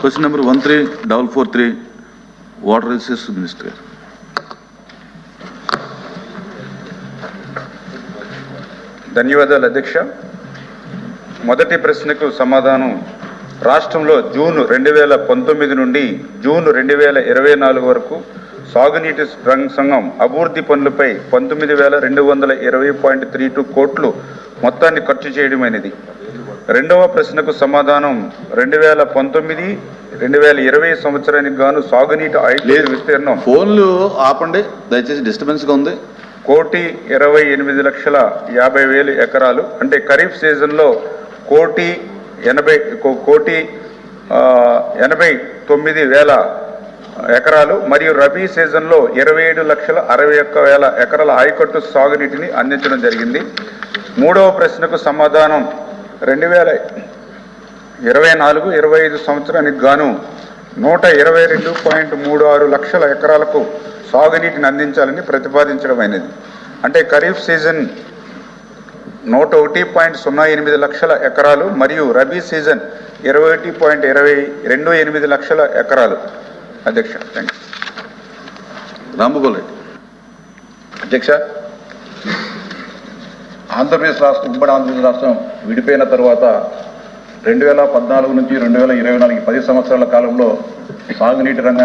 Question number 1343 water resources minister గారు. ధన్యవాదాలు అధ్యక్ష. మొదటి ప్రశ్నకు సమాధానం, రాష్ట్రంలో జూన్ 2019 నుండి జూన్ 2024 వరకు సాగునీటి సంఘం అభివృద్ధి పనులపై 19,220.32 కోట్లు మొత్తాన్ని ఖర్చు చేయడమైనది. రెండవ ప్రశ్నకు సమాధానం, 2019-2020 సంవత్సరానికి గాను సాగునీటి ఆయకట్టు విస్తీర్ణం ఫోన్లు ఆపండి దయచేసి, డిస్టర్బెన్స్గా ఉంది. 1,28,50,000 ఎకరాలు, అంటే ఖరీఫ్ సీజన్లో 1,89,000 ఎకరాలు మరియు రబీ సీజన్లో 27,61,000 ఎకరాల ఆయకట్టు సాగునీటిని అందించడం జరిగింది. మూడవ ప్రశ్నకు సమాధానం, 2024-25 సంవత్సరానికి గాను 122.36 లక్షల ఎకరాలకు సాగునీటిని అందించాలని ప్రతిపాదించడమైనది. అంటే ఖరీఫ్ సీజన్ 101.08 లక్షల ఎకరాలు మరియు రబీ సీజన్ 21.28 లక్షల ఎకరాలు. అధ్యక్ష, థ్యాంక్ యూ. రాంభూపాల్ రెడ్డి. అధ్యక్ష, ఉమ్మడి ఆంధ్రప్రదేశ్ రాష్ట్రం విడిపోయిన తర్వాత 2014 నుంచి 2024 10 సంవత్సరాల కాలంలో సాగునీటి రంగ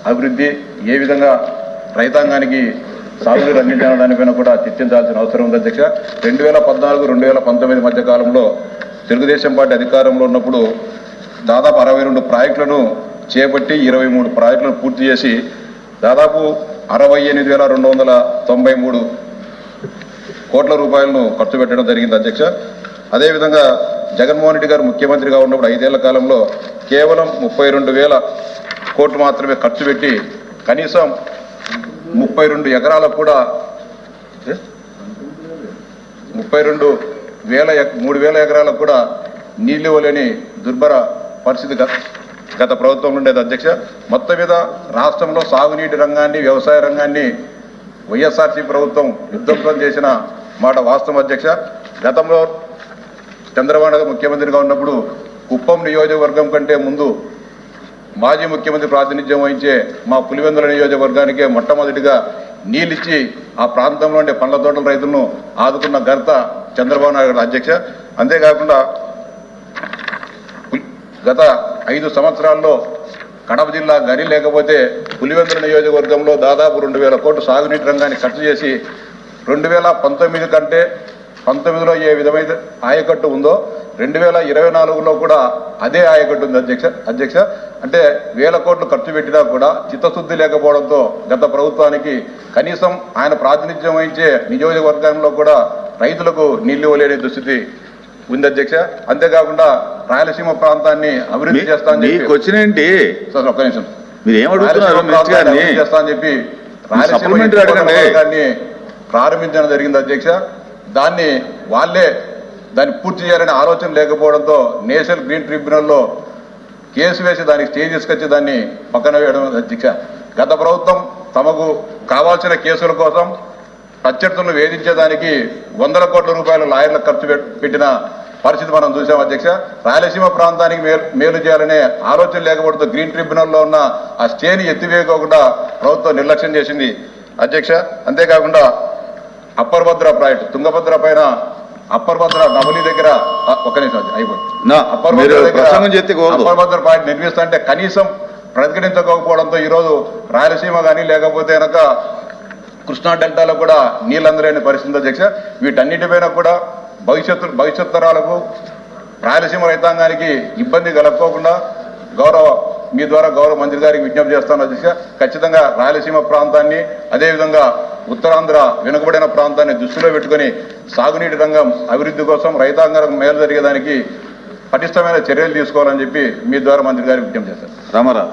అభివృద్ధి ఏ విధంగా రైతాంగానికి సాగునీరు అందించాలనే దానిపైన కూడా చర్చించాల్సిన అవసరం ఉంది. అధ్యక్ష, 2014-2019 మధ్య కాలంలో తెలుగుదేశం పార్టీ అధికారంలో ఉన్నప్పుడు దాదాపు 62 ప్రాజెక్టులను చేపట్టి 23 ప్రాజెక్టులను పూర్తి చేసి దాదాపు 68,293 కోట్ల రూపాయలను ఖర్చు పెట్టడం జరిగింది. అధ్యక్ష, అదేవిధంగా జగన్మోహన్ రెడ్డి గారు ముఖ్యమంత్రిగా ఉన్నప్పుడు 5 ఏళ్ల కాలంలో కేవలం 32,000 కోట్లు మాత్రమే ఖర్చు పెట్టి కనీసం 32 ఎకరాలకు కూడా 3,000 ఎకరాలకు కూడా నీళ్లు ఇవ్వలేని దుర్భర పరిస్థితి గత ప్రభుత్వం ఉండేది. అధ్యక్ష, మొత్తం మీద రాష్ట్రంలో సాగునీటి రంగాన్ని, వ్యవసాయ రంగాన్ని వైఎస్ఆర్సీ ప్రభుత్వం విధ్వంసం చేసిన మాట వాస్తవం. అధ్యక్ష, గతంలో చంద్రబాబు నాయుడు ముఖ్యమంత్రిగా ఉన్నప్పుడు కుప్పం నియోజకవర్గం కంటే ముందు మాజీ ముఖ్యమంత్రి ప్రాతినిధ్యం వహించే మా పులివెందుల నియోజకవర్గానికే మొట్టమొదటిగా నీళ్ళిచ్చి ఆ ప్రాంతంలో ఉండే పండ్ల తోటల రైతులను ఆదుకున్న ఘనత చంద్రబాబు నాయుడు. అధ్యక్ష, అంతేకాకుండా గత 5 సంవత్సరాల్లో కడప జిల్లా గని లేకపోతే పులివెందుల నియోజకవర్గంలో దాదాపు 2,000 కోట్లు సాగునీటి రంగాన్ని ఖర్చు చేసి 2019 కంటే 19లో ఏ విధమైన ఆయకట్టు ఉందో 2024లో కూడా అదే ఆయకట్టు ఉంది. అధ్యక్ష, అంటే 1,000 కోట్లు ఖర్చు పెట్టినా కూడా చిత్తశుద్ధి లేకపోవడంతో గత ప్రభుత్వానికి కనీసం ఆయన ప్రాతినిధ్యం వహించే నియోజకవర్గంలో కూడా రైతులకు నీళ్లు ఇవ్వలేని దుస్థితి ఉంది. అధ్యక్ష, అంతేకాకుండా రాయలసీమ ప్రాంతాన్ని అభివృద్ధి చేస్తానని చెప్పి ఒక్క నిమిషం చేస్తా అని చెప్పి రాయలసీమ ప్రారంభించడం జరిగింది. అధ్యక్ష, దాన్ని పూర్తి చేయాలనే ఆలోచన లేకపోవడంతో నేషనల్ గ్రీన్ ట్రిబ్యునల్లో కేసు వేసి దానికి స్టే తీసుకొచ్చి దాన్ని పక్కన వేయడం. అధ్యక్ష, గత ప్రభుత్వం తమకు కావాల్సిన కేసుల కోసం ప్రత్యర్థులను వేధించేదానికి 100 కోట్ల రూపాయల లాయర్లకు ఖర్చు పెట్టిన పరిస్థితి మనం చూసాం. అధ్యక్ష, రాయలసీమ ప్రాంతానికి మేలు చేయాలనే ఆలోచన లేకపోవడంతో గ్రీన్ ట్రిబ్యునల్లో ఉన్న ఆ స్టేని ఎత్తివేయకోకుండా ప్రభుత్వం నిర్లక్ష్యం చేసింది. అధ్యక్ష, అంతేకాకుండా అప్పర్ భద్ర ప్రాజెక్టు తుంగభద్ర పైన అప్పర్ భద్ర నవలి దగ్గర ఒక్క నిమిషం అయిపోయింది. అప్పర్ భద్ర ప్రాజెక్టు నిర్మిస్తుంటే కనీసం ప్రతిఘటించకపోవడంతో ఈరోజు రాయలసీమ కానీ లేకపోతే కనుక కృష్ణా డెల్టాలో కూడా నీళ్ళు అందలేని పరిస్థితి. అధ్యక్ష, వీటన్నిటిపైన కూడా భవిష్యత్ తరాలకు రాయలసీమ రైతాంగానికి ఇబ్బంది కలగకోకుండా మీ ద్వారా గౌరవ మంత్రి గారికి విజ్ఞప్తి చేస్తాను. అధ్యక్ష, ఖచ్చితంగా రాయలసీమ ప్రాంతాన్ని అదేవిధంగా ఉత్తరాంధ్ర వెనుకబడిన ప్రాంతాన్ని దృష్టిలో పెట్టుకుని సాగునీటి రంగం అభివృద్ధి కోసం రైతాంగం మేలు జరిగేదానికి పటిష్టమైన చర్యలు తీసుకోవాలని చెప్పి మీ ద్వారా మంత్రి గారికి విజ్ఞప్తి చేస్తాను. రామారావు.